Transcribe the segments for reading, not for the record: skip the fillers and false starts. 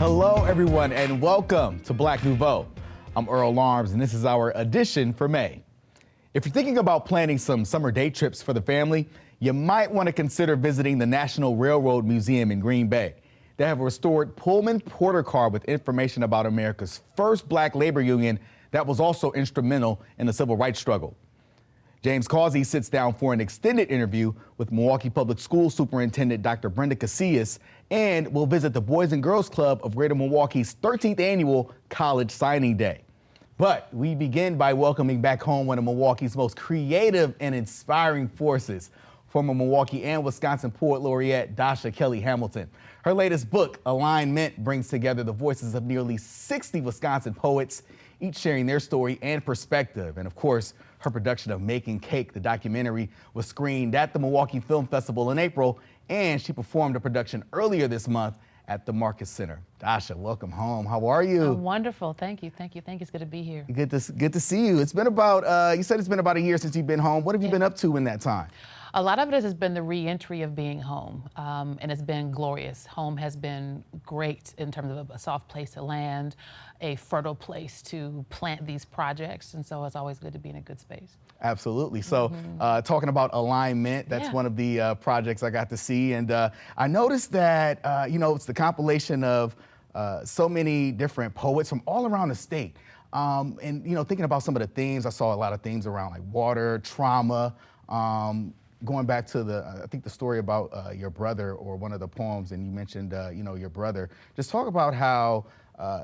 Hello, everyone, and welcome to Black Nouveau. I'm Earl Arms, and this is our edition for May. If you're thinking about planning some summer day trips for the family, you might want to consider visiting the National Railroad Museum in Green Bay. They have a restored Pullman Porter car with information about America's first black labor union that was also instrumental in the civil rights struggle. James Causey sits down for an extended interview with Milwaukee Public Schools Superintendent Dr. Brenda Casillas, and we'll visit the Boys and Girls Club of Greater Milwaukee's 13th annual College Signing Day. But we begin by welcoming back home one of Milwaukee's most creative and inspiring forces, former Milwaukee and Wisconsin Poet Laureate Dasha Kelly Hamilton. Her latest book, Alignment, brings together the voices of nearly 60 Wisconsin poets, each sharing their story and perspective. And of course, her production of Making Cake, the documentary, was screened at the Milwaukee Film Festival in April, and she performed a production earlier this month at the Marcus Center. Dasha, welcome home. How are you? Wonderful. Thank you. It's good to be here. Good to see you. It's been about, you said it's been about a year since you've been home. What have you been up to in that time? A lot of it has been the re-entry of being home, and it's been glorious. Home has been great in terms of a soft place to land, a fertile place to plant these projects, and so it's always good to be in a good space. Absolutely. So talking about Alignment, that's one of the projects I got to see, and I noticed that, it's the compilation of so many different poets from all around the state. And, thinking about some of the themes, I saw a lot of themes around like water, trauma, going back to I think the story about your brother, or one of the poems, and you mentioned, your brother. Just talk about how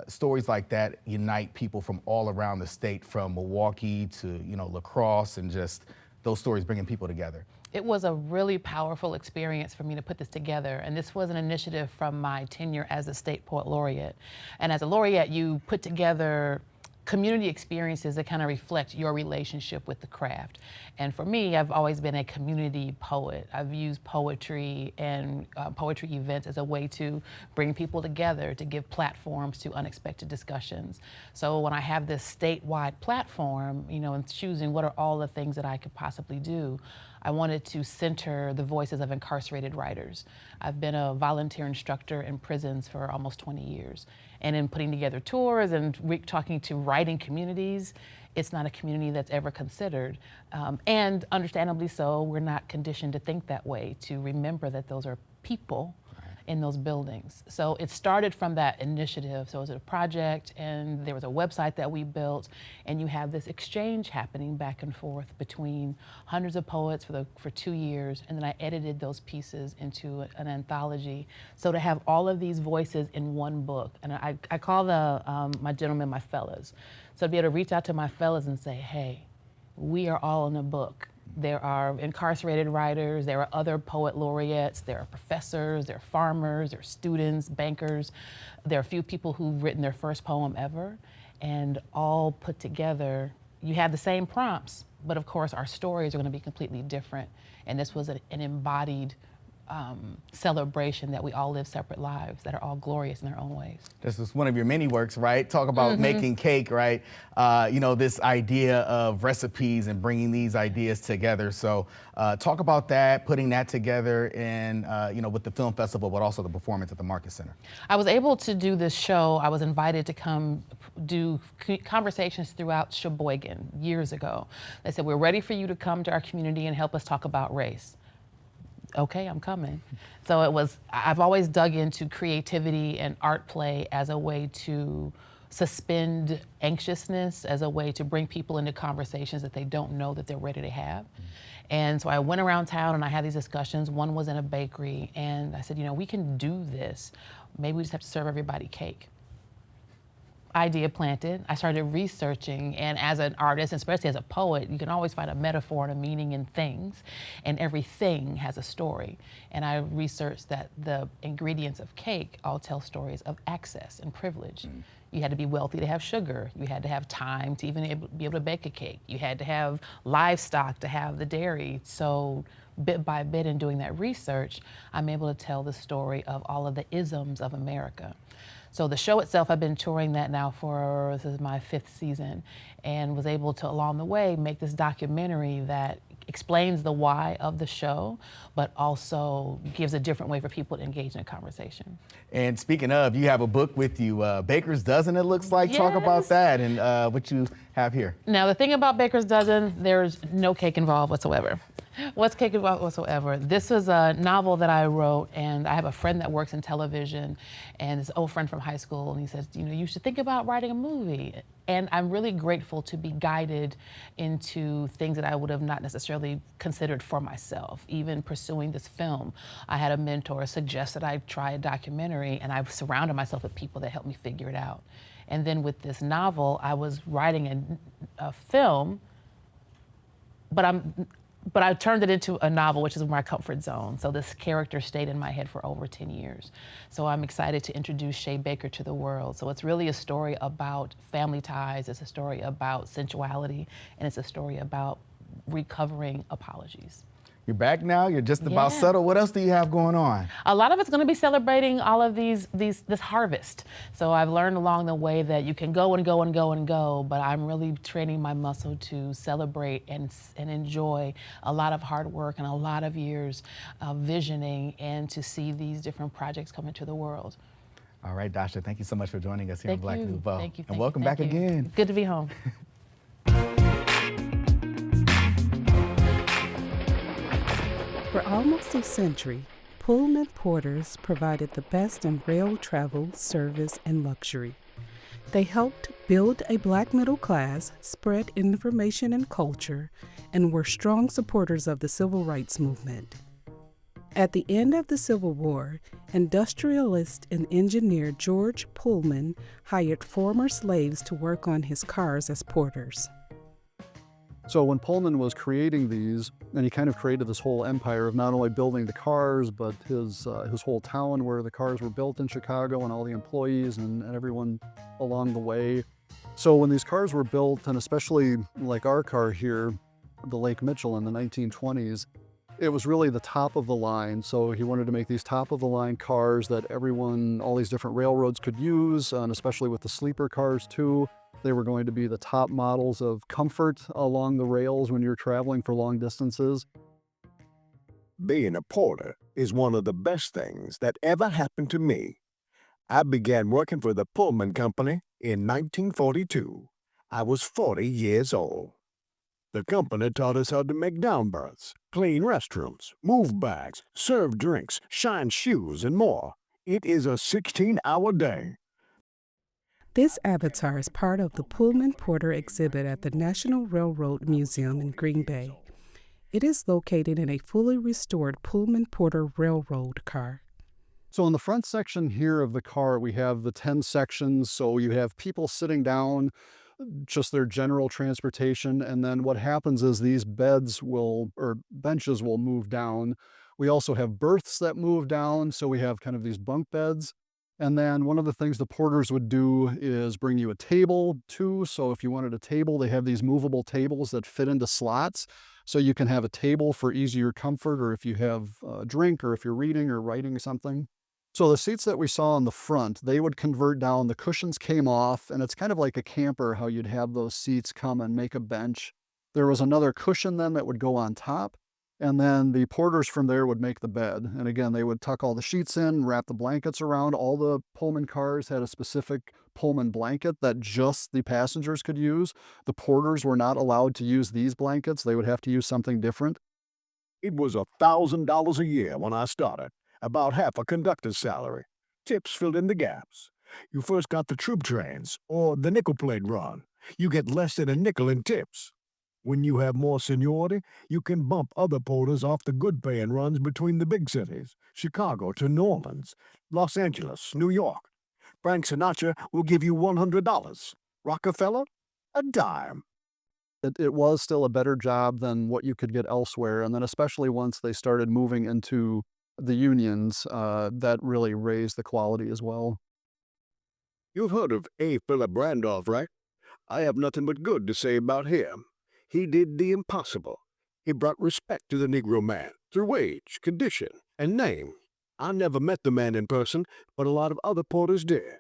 stories like that unite people from all around the state, from Milwaukee to, La Crosse, and just those stories bringing people together. It was a really powerful experience for me to put this together, and this was an initiative from my tenure as a state poet laureate. And as a laureate, you put together community experiences that kind of reflect your relationship with the craft. And for me, I've always been a community poet. I've used poetry and poetry events as a way to bring people together, to give platforms to unexpected discussions. So when I have this statewide platform, and choosing what are all the things that I could possibly do, I wanted to center the voices of incarcerated writers. I've been a volunteer instructor in prisons for almost 20 years. And in putting together tours and talking to writing communities, it's not a community that's ever considered. And understandably so, we're not conditioned to think that way, to remember that those are people in those buildings. So it started from that initiative. So it was a project, and there was a website that we built, and you have this exchange happening back and forth between hundreds of poets for 2 years, and then I edited those pieces into an anthology. So to have all of these voices in one book, and I call my gentlemen my fellas. So to be able to reach out to my fellas and say, hey, we are all in a book. There are incarcerated writers, there are other poet laureates, there are professors, there are farmers, there are students, bankers. There are a few people who've written their first poem ever, and all put together. You have the same prompts, but of course our stories are going to be completely different. And this was an embodied celebration that we all live separate lives that are all glorious in their own ways. This is one of your many works, right? Talk about Making Cake, right? This idea of recipes and bringing these ideas together. So talk about that, putting that together in, with the film festival, but also the performance at the Marcus Center. I was able to do this show. I was invited to come do conversations throughout Sheboygan years ago. They said, we're ready for you to come to our community and help us talk about race. Okay, I'm coming. So I've always dug into creativity and art play as a way to suspend anxiousness, as a way to bring people into conversations that they don't know that they're ready to have. And so I went around town and I had these discussions. One was in a bakery, and I said, we can do this. Maybe we just have to serve everybody cake. Idea planted. I started researching, and as an artist, especially as a poet, you can always find a metaphor and a meaning in things, and everything has a story. And I researched that the ingredients of cake all tell stories of access and privilege. You had to be wealthy to have sugar. You had to have time to even be able to bake a cake. You had to have livestock to have the dairy. So bit by bit, in doing that research, I'm able to tell the story of all of the isms of America. So the show itself, I've been touring that now this is my 5th season, and was able to, along the way, make this documentary that explains the why of the show, but also gives a different way for people to engage in a conversation. And speaking of, you have a book with you, Baker's Dozen, it looks like. Talk about Yes. that and what you have here. Now, the thing about Baker's Dozen, there's no cake involved whatsoever. What's cake involved whatsoever? This was a novel that I wrote, and I have a friend that works in television, and this old friend from high school, and he says, you know, you should think about writing a movie. And I'm really grateful to be guided into things that I would have not necessarily considered for myself. Even pursuing this film, I had a mentor suggest that I try a documentary, and I've surrounded myself with people that helped me figure it out. And then with this novel, I was writing a film, but I turned it into a novel, which is my comfort zone. So this character stayed in my head for over 10 years. So I'm excited to introduce Shay Baker to the world. So it's really a story about family ties, it's a story about sensuality, and it's a story about recovering apologies. You're back now, you're just about Yeah. settled. What else do you have going on? A lot of it's going to be celebrating all of this harvest. So I've learned along the way that you can go and go and go and go, but I'm really training my muscle to celebrate and enjoy a lot of hard work and a lot of years of visioning and to see these different projects come into the world. All right, Dasha, thank you so much for joining us here on Thank Black you. Nouveau. Thank you. And welcome back again. Good to be home. For almost a century, Pullman Porters provided the best in rail travel, service, and luxury. They helped build a black middle class, spread information and culture, and were strong supporters of the civil rights movement. At the end of the Civil War, industrialist and engineer George Pullman hired former slaves to work on his cars as porters. So when Pullman was creating these, and he kind of created this whole empire of not only building the cars, but his whole town where the cars were built in Chicago and all the employees and everyone along the way. So when these cars were built, and especially like our car here, the Lake Mitchell in the 1920s, it was really the top of the line. So he wanted to make these top of the line cars that everyone, all these different railroads could use, and especially with the sleeper cars too. They were going to be the top models of comfort along the rails when you're traveling for long distances. Being a porter is one of the best things that ever happened to me. I began working for the Pullman Company in 1942. I was 40 years old. The company taught us how to make down berths, clean restrooms, move bags, serve drinks, shine shoes, and more. It is a 16-hour day. This avatar is part of the Pullman Porter exhibit at the National Railroad Museum in Green Bay. It is located in a fully restored Pullman Porter railroad car. So in the front section here of the car, we have the 10 sections. So you have people sitting down, just their general transportation. And then what happens is these benches will move down. We also have berths that move down. So we have kind of these bunk beds. And then one of the things the porters would do is bring you a table too. So if you wanted a table, they have these movable tables that fit into slots. So you can have a table for easier comfort, or if you have a drink, or if you're reading or writing something. So the seats that we saw in the front, they would convert down, the cushions came off, and it's kind of like a camper, how you'd have those seats come and make a bench. There was another cushion then that would go on top, and then the porters from there would make the bed. And again, they would tuck all the sheets in, wrap the blankets around. All the Pullman cars had a specific Pullman blanket that just the passengers could use. The porters were not allowed to use these blankets. They would have to use something different. It was $1,000 a year when I started, about half a conductor's salary. Tips filled in the gaps. You first got the troop trains, or the nickel plate run. You get less than a nickel in tips. When you have more seniority, you can bump other porters off the good-paying runs between the big cities, Chicago to New Orleans, Los Angeles, New York. Frank Sinatra will give you $100. Rockefeller, a dime. It was still a better job than what you could get elsewhere. And then especially once they started moving into the unions, that really raised the quality as well. You've heard of A. Philip Randolph, right? I have nothing but good to say about him. He did the impossible. He brought respect to the Negro man through wage, condition, and name. I never met the man in person, but a lot of other porters did.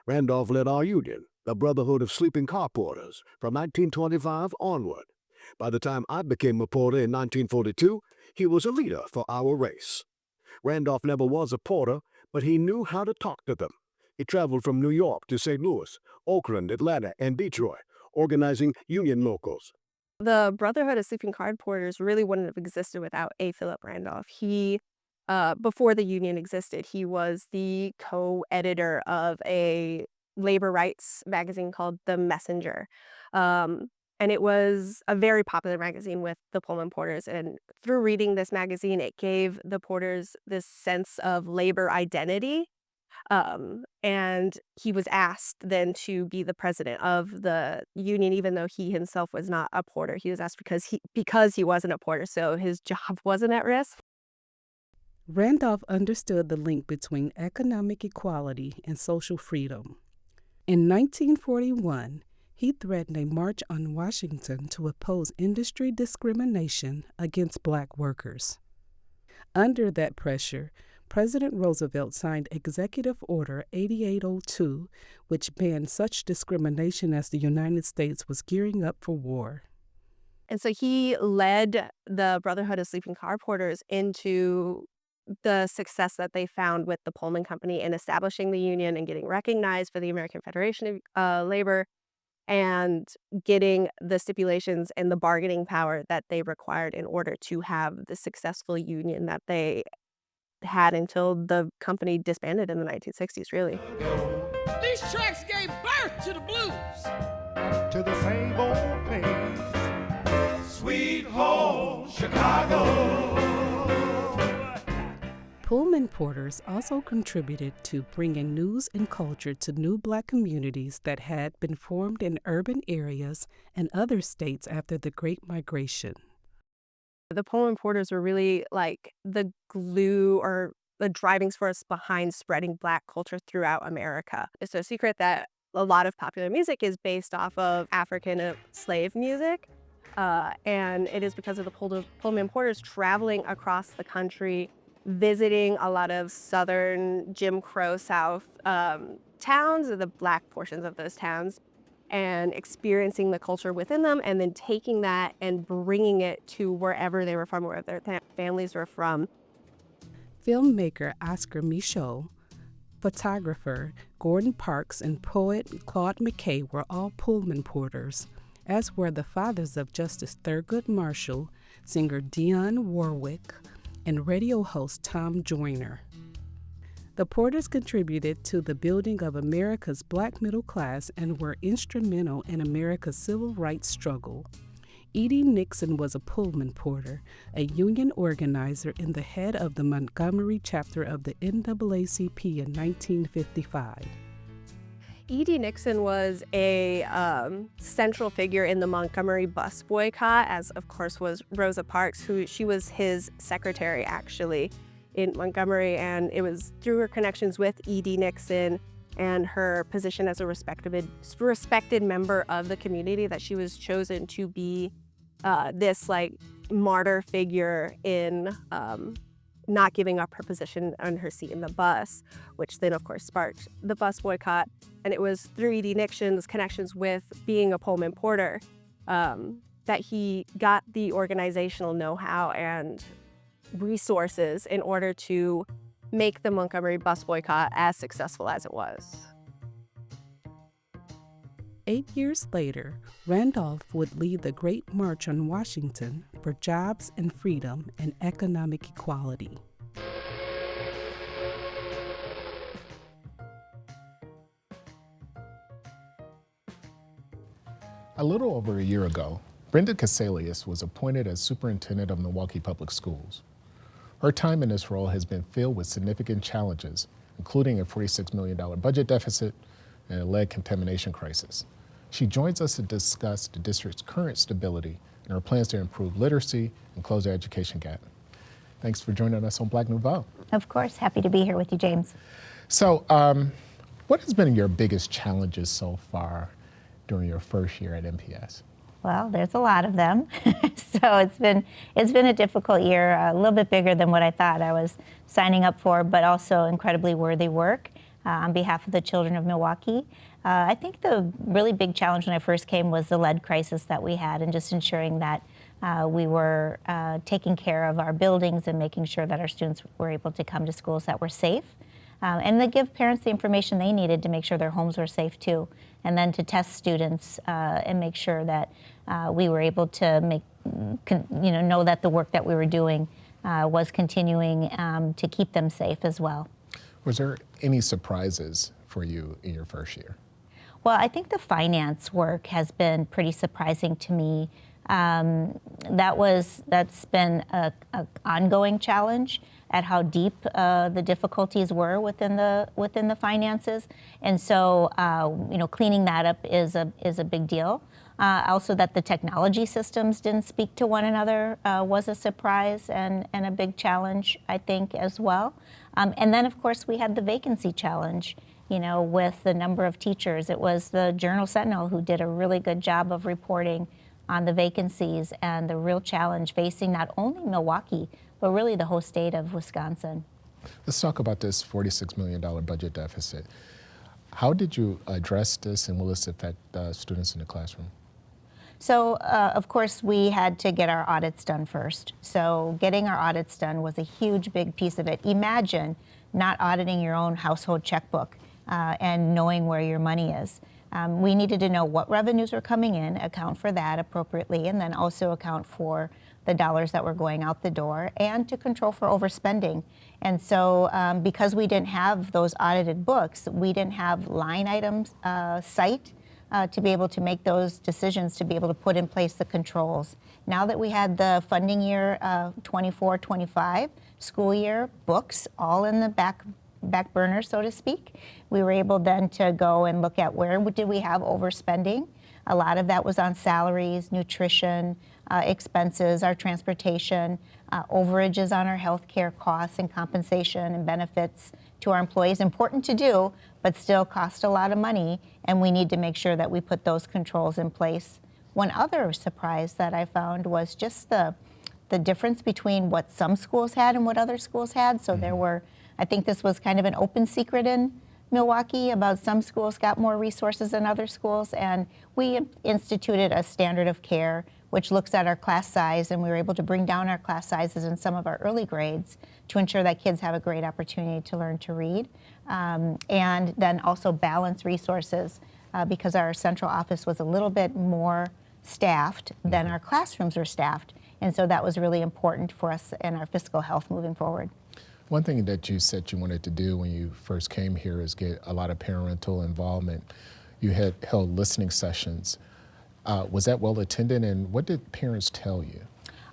Randolph led our union, the Brotherhood of Sleeping Car Porters, from 1925 onward. By the time I became a porter in 1942, he was a leader for our race. Randolph never was a porter, but he knew how to talk to them. He traveled from New York to St. Louis, Oakland, Atlanta, and Detroit, organizing union locals. The Brotherhood of Sleeping Car Porters really wouldn't have existed without A. Philip Randolph. He, before the union existed, he was the co-editor of a labor rights magazine called The Messenger. And it was a very popular magazine with the Pullman Porters. And through reading this magazine, it gave the Porters this sense of labor identity. And he was asked then to be the president of the union, even though he himself was not a porter. He was asked because he wasn't a porter, so his job wasn't at risk. Randolph understood the link between economic equality and social freedom. In 1941, he threatened a march on Washington to oppose industry discrimination against black workers. Under that pressure, President Roosevelt signed Executive Order 8802, which banned such discrimination as the United States was gearing up for war. And so he led the Brotherhood of Sleeping Car Porters into the success that they found with the Pullman Company in establishing the union and getting recognized for the American Federation of Labor and getting the stipulations and the bargaining power that they required in order to have the successful union that they had until the company disbanded in the 1960s, really. These tracks gave birth to the blues. To the same old place. Sweet home, Chicago. Pullman Porters also contributed to bringing news and culture to new black communities that had been formed in urban areas and other states after the Great Migration. The Pullman Porters were really like the glue or the driving force behind spreading black culture throughout America. It's no secret that a lot of popular music is based off of African slave music. And it is because of the Pullman Porters traveling across the country, visiting a lot of southern Jim Crow South towns, or the black portions of those towns, and experiencing the culture within them, and then taking that and bringing it to wherever they were from, where their families were from. Filmmaker Oscar Micheaux, photographer Gordon Parks, and poet Claude McKay were all Pullman Porters, as were the fathers of Justice Thurgood Marshall, singer Dionne Warwick, and radio host Tom Joyner. The Porters contributed to the building of America's black middle class and were instrumental in America's civil rights struggle. Edie Nixon was a Pullman Porter, a union organizer and the head of the Montgomery chapter of the NAACP in 1955. Edie Nixon was a central figure in the Montgomery bus boycott, as of course was Rosa Parks, she was his secretary actually in Montgomery, and it was through her connections with Edie Nixon and her position as a respected member of the community that she was chosen to be this like martyr figure in not giving up her position on her seat in the bus, which then of course sparked the bus boycott. And it was through Edie Nixon's connections with being a Pullman Porter that he got the organizational know-how and resources in order to make the Montgomery bus boycott as successful as it was. 8 years later, Randolph would lead the Great March on Washington for jobs and freedom and economic equality. A little over a year ago, Brenda Casalius was appointed as superintendent of Milwaukee Public Schools. Her time in this role has been filled with significant challenges, including a $46 million budget deficit and a lead contamination crisis. She joins us to discuss the district's current stability and her plans to improve literacy and close the education gap. Thanks for joining us on Black Nouveau. Of course, happy to be here with you, James. So, what has been your biggest challenges so far during your first year at MPS? Well, there's a lot of them. So it's been a difficult year, a little bit bigger than what I thought I was signing up for, but also incredibly worthy work on behalf of the children of Milwaukee. I think the really big challenge when I first came was the lead crisis that we had, and just ensuring that we were taking care of our buildings and making sure that our students were able to come to schools that were safe. And to give parents the information they needed to make sure their homes were safe too. And then to test students and make sure that we were able to know that the work that we were doing was continuing to keep them safe as well. Was there any surprises for you in your first year? Well, I think the finance work has been pretty surprising to me. That's been an ongoing challenge at how deep the difficulties were within the finances, and so cleaning that up is a big deal. Also, that the technology systems didn't speak to one another was a surprise and a big challenge, I think, as well. And then, of course, we had the vacancy challenge. With the number of teachers, it was the Journal-Sentinel who did a really good job of reporting on the vacancies and the real challenge facing not only Milwaukee, but really the whole state of Wisconsin. Let's talk about this $46 million budget deficit. How did you address this, and will this affect students in the classroom? So, of course, we had to get our audits done first. So getting our audits done was a huge, big piece of it. Imagine not auditing your own household checkbook and knowing where your money is. We needed to know what revenues were coming in, account for that appropriately, and then also account for the dollars that were going out the door, and to control for overspending. And so because we didn't have those audited books, we didn't have line items sight to be able to make those decisions, to be able to put in place the controls. Now that we had the funding year 24-25 school year books all in the back burner, so to speak, we were able then to go and look at where did we have overspending. A lot of that was on salaries, nutrition, expenses, our transportation, overages on our health care costs and compensation and benefits to our employees. Important to do, but still cost a lot of money, and we need to make sure that we put those controls in place. One other surprise that I found was just the difference between what some schools had and what other schools had. So there were, I think this was kind of an open secret in Milwaukee about some schools got more resources than other schools, and we instituted a standard of care which looks at our class size, and we were able to bring down our class sizes in some of our early grades to ensure that kids have a great opportunity to learn to read, and then also balance resources because our central office was a little bit more staffed than our classrooms were staffed, and so that was really important for us in our fiscal health moving forward. One thing that you said you wanted to do when you first came here is get a lot of parental involvement. You had held listening sessions. Was that well attended, and what did parents tell you?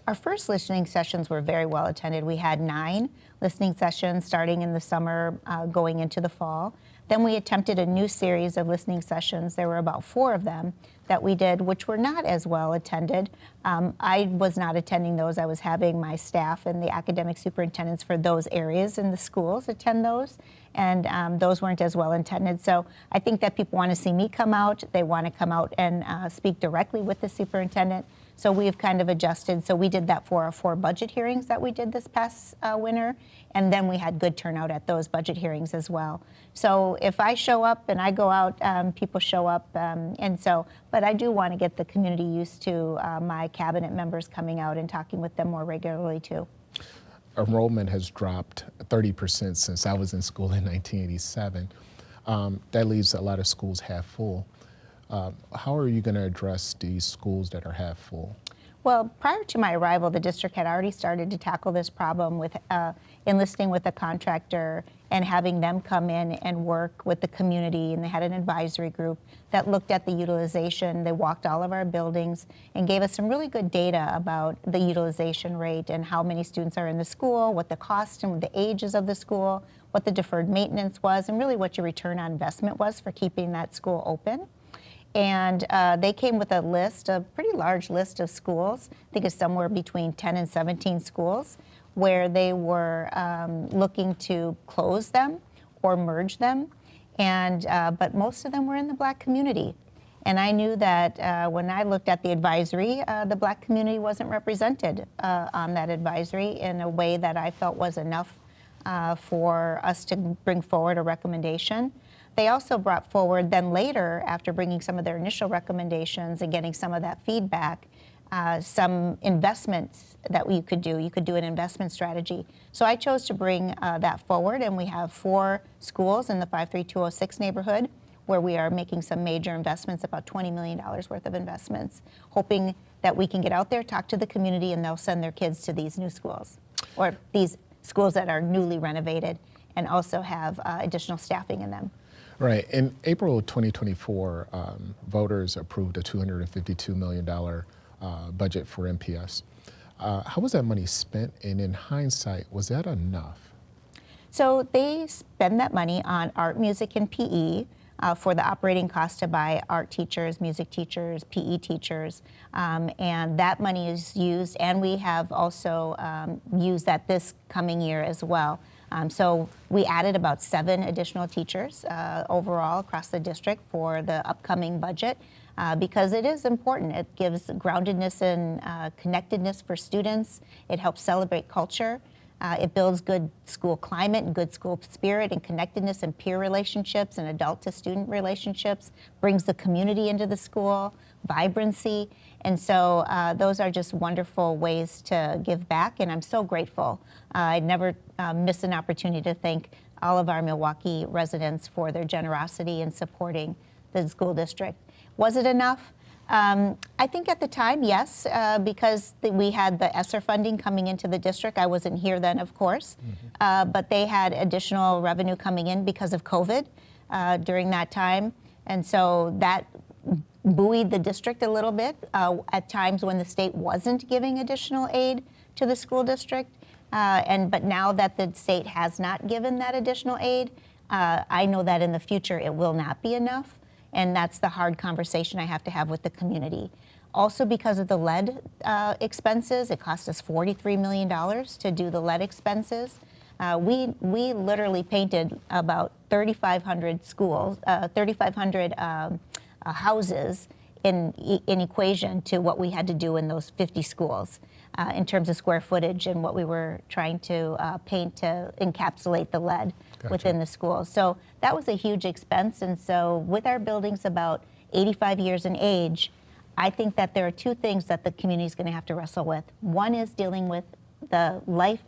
Our first listening sessions were very well attended. We had 9 listening sessions starting in the summer, going into the fall. Then we attempted a new series of listening sessions. There were about 4 of them that we did, which were not as well attended. I was not attending those. I was having my staff and the academic superintendents for those areas in the schools attend those, and those weren't as well attended. So I think that people want to see me come out. They want to come out and speak directly with the superintendent. So we've kind of adjusted. So we did that for our 4 budget hearings that we did this past winter, and then we had good turnout at those budget hearings as well. So if I show up and I go out, people show up, and so, but I do want to get the community used to my cabinet members coming out and talking with them more regularly too. Enrollment has dropped 30% since I was in school in 1987. That leaves a lot of schools half full. How are you going to address these schools that are half full? Well, prior to my arrival, the district had already started to tackle this problem with enlisting with a contractor and having them come in and work with the community. And they had an advisory group that looked at the utilization. They walked all of our buildings and gave us some really good data about the utilization rate and how many students are in the school, what the cost and the ages of the school, what the deferred maintenance was, and really what your return on investment was for keeping that school open. And they came with a list, a pretty large list of schools. I think it's somewhere between 10 and 17 schools where they were looking to close them or merge them. And but most of them were in the Black community. And I knew that when I looked at the advisory, the Black community wasn't represented on that advisory in a way that I felt was enough for us to bring forward a recommendation. They also brought forward then later, after bringing some of their initial recommendations and getting some of that feedback, some investments that you could do. You could do an investment strategy. So I chose to bring that forward, and we have 4 schools in the 53206 neighborhood where we are making some major investments, about $20 million worth of investments, hoping that we can get out there, talk to the community, and they'll send their kids to these new schools, or these schools that are newly renovated and also have additional staffing in them. Right. In April of 2024, voters approved a $252 million budget for MPS. How was that money spent? And in hindsight, was that enough? So they spend that money on art, music, and PE for the operating cost to buy art teachers, music teachers, PE teachers. And that money is used, and we have also used that this coming year as well. So we added about 7 additional teachers overall across the district for the upcoming budget because it is important. It gives groundedness and connectedness for students. It helps celebrate culture. It builds good school climate and good school spirit and connectedness and peer relationships and adult to student relationships, brings the community into the school, vibrancy. And so those are just wonderful ways to give back, and I'm so grateful. I never miss an opportunity to thank all of our Milwaukee residents for their generosity in supporting the school district. Was it enough? I think at the time, yes, because we had the ESSER funding coming into the district. I wasn't here then, of course, but they had additional revenue coming in because of COVID during that time. And so that buoyed the district a little bit at times when the state wasn't giving additional aid to the school district. But now that the state has not given that additional aid, I know that in the future it will not be enough. And that's the hard conversation I have to have with the community. Also, because of the lead expenses, it cost us $43 million to do the lead expenses. We literally painted about 3,500 schools, 3,500 houses in equation to what we had to do in those 50 schools in terms of square footage and what we were trying to paint to encapsulate the lead within the schools. So that was a huge expense. And so with our buildings about 85 years in age, I think that there are 2 things that the community is going to have to wrestle with. One is dealing with the life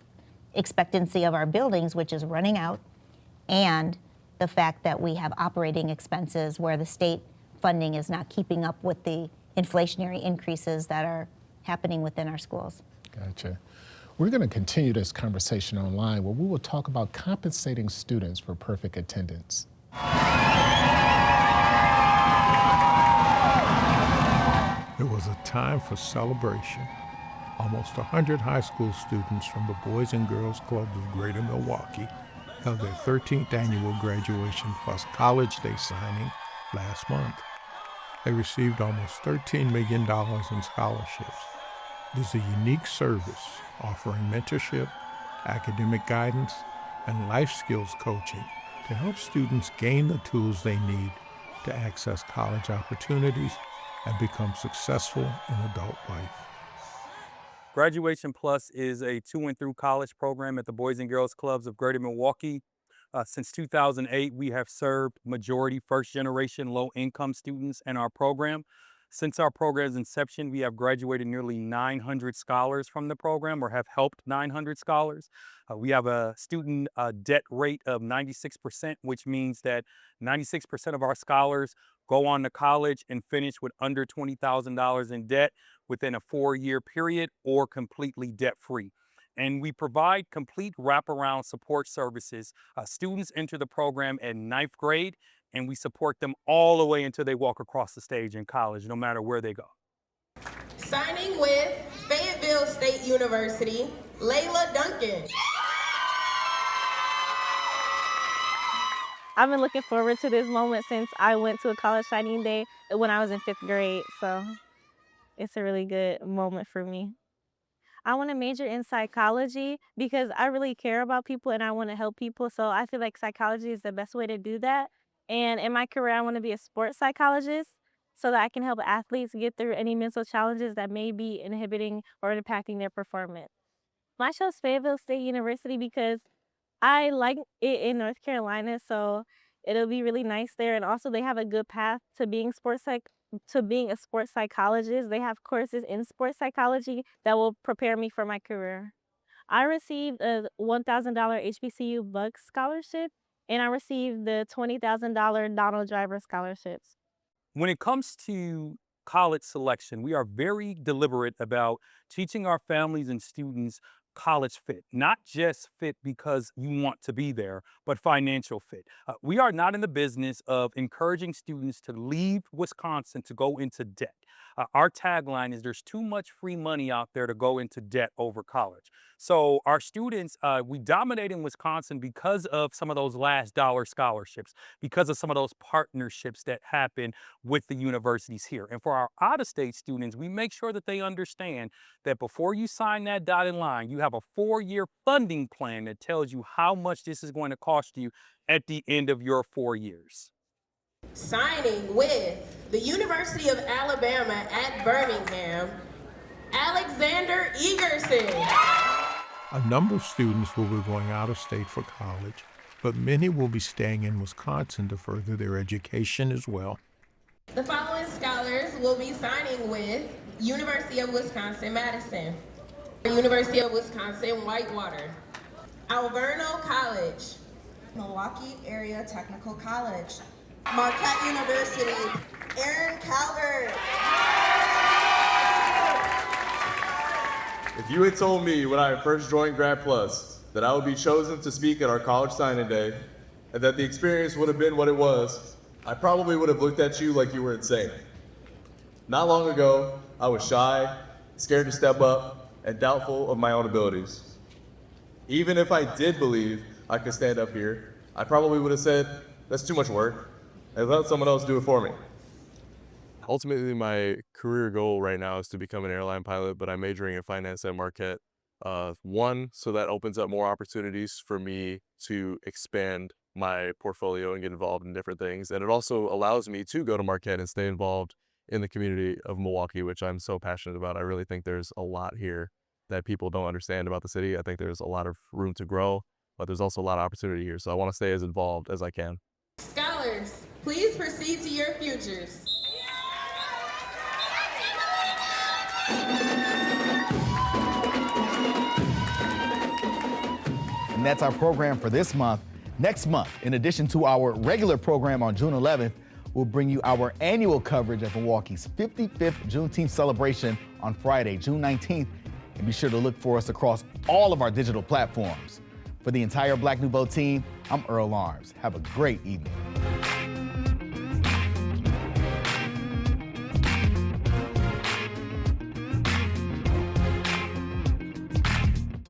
expectancy of our buildings, which is running out, and the fact that we have operating expenses where the state funding is not keeping up with the inflationary increases that are happening within our schools. Gotcha. We're going to continue this conversation online where we will talk about compensating students for perfect attendance. It was a time for celebration. Almost 100 high school students from the Boys and Girls Clubs of Greater Milwaukee held their 13th annual graduation plus college day signing last month. They received almost $13 million in scholarships. It is a unique service offering mentorship, academic guidance, and life skills coaching to help students gain the tools they need to access college opportunities and become successful in adult life. Graduation Plus is a to and through college program at the Boys and Girls Clubs of Greater Milwaukee. Since 2008, we have served majority first-generation low-income students in our program. Since our program's inception, we have graduated nearly 900 scholars from the program, or have helped 900 scholars. We have a student debt rate of 96%, which means that 96% of our scholars go on to college and finish with under $20,000 in debt within a 4-year period or completely debt-free. And we provide complete wraparound support services. Students enter the program at 9th grade, and we support them all the way until they walk across the stage in college, no matter where they go. Signing with Fayetteville State University, Layla Duncan. I've been looking forward to this moment since I went to a college signing day when I was in 5th grade, so it's a really good moment for me. I want to major in psychology because I really care about people and I want to help people, so I feel like psychology is the best way to do that. And in my career, I want to be a sports psychologist so that I can help athletes get through any mental challenges that may be inhibiting or impacting their performance. I chose Fayetteville State University because I like it in North Carolina, so It'll be really nice there, and also they have a good path to being a sports psychologist. They have courses in sports psychology that will prepare me for my career. I received a $1,000 HBCU Bucks scholarship, and I received the $20,000 Donald Driver scholarships. When it comes to college selection, we are very deliberate about teaching our families and students college fit, not just fit because you want to be there, but financial fit. We are not in the business of encouraging students to leave Wisconsin to go into debt. Our tagline is there's too much free money out there to go into debt over college. So our students, we dominate in Wisconsin because of some of those last dollar scholarships, because of some of those partnerships that happen with the universities here. And for our out-of-state students, we make sure that they understand that before you sign that dotted line, you have a 4-year funding plan that tells you how much this is going to cost you at the end of your 4 years. Signing with the University of Alabama at Birmingham, Alexander Egerson. A number of students will be going out of state for college, but many will be staying in Wisconsin to further their education as well. The following scholars will be signing with University of Wisconsin-Madison, University of Wisconsin-Whitewater, Alverno College, Milwaukee Area Technical College, Marquette University, Aaron Calvert. If you had told me when I first joined Grad Plus that I would be chosen to speak at our college signing day and that the experience would have been what it was, I probably would have looked at you like you were insane. Not long ago, I was shy, scared to step up, and doubtful of my own abilities. Even if I did believe I could stand up here, I probably would have said, that's too much work, and let someone else do it for me. Ultimately, my career goal right now is to become an airline pilot, but I'm majoring in finance at Marquette. One, so that opens up more opportunities for me to expand my portfolio and get involved in different things. And it also allows me to go to Marquette and stay involved in the community of Milwaukee, which I'm so passionate about. I really think there's a lot here that people don't understand about the city. I think there's a lot of room to grow, but there's also a lot of opportunity here. So I want to stay as involved as I can. Scholars, please proceed to your futures. And that's our program for this month. Next month, in addition to our regular program on June 11th, we'll bring you our annual coverage of Milwaukee's 55th Juneteenth celebration on Friday, June 19th. And be sure to look for us across all of our digital platforms. For the entire Black Nouveau team, I'm Earl Arms. Have a great evening.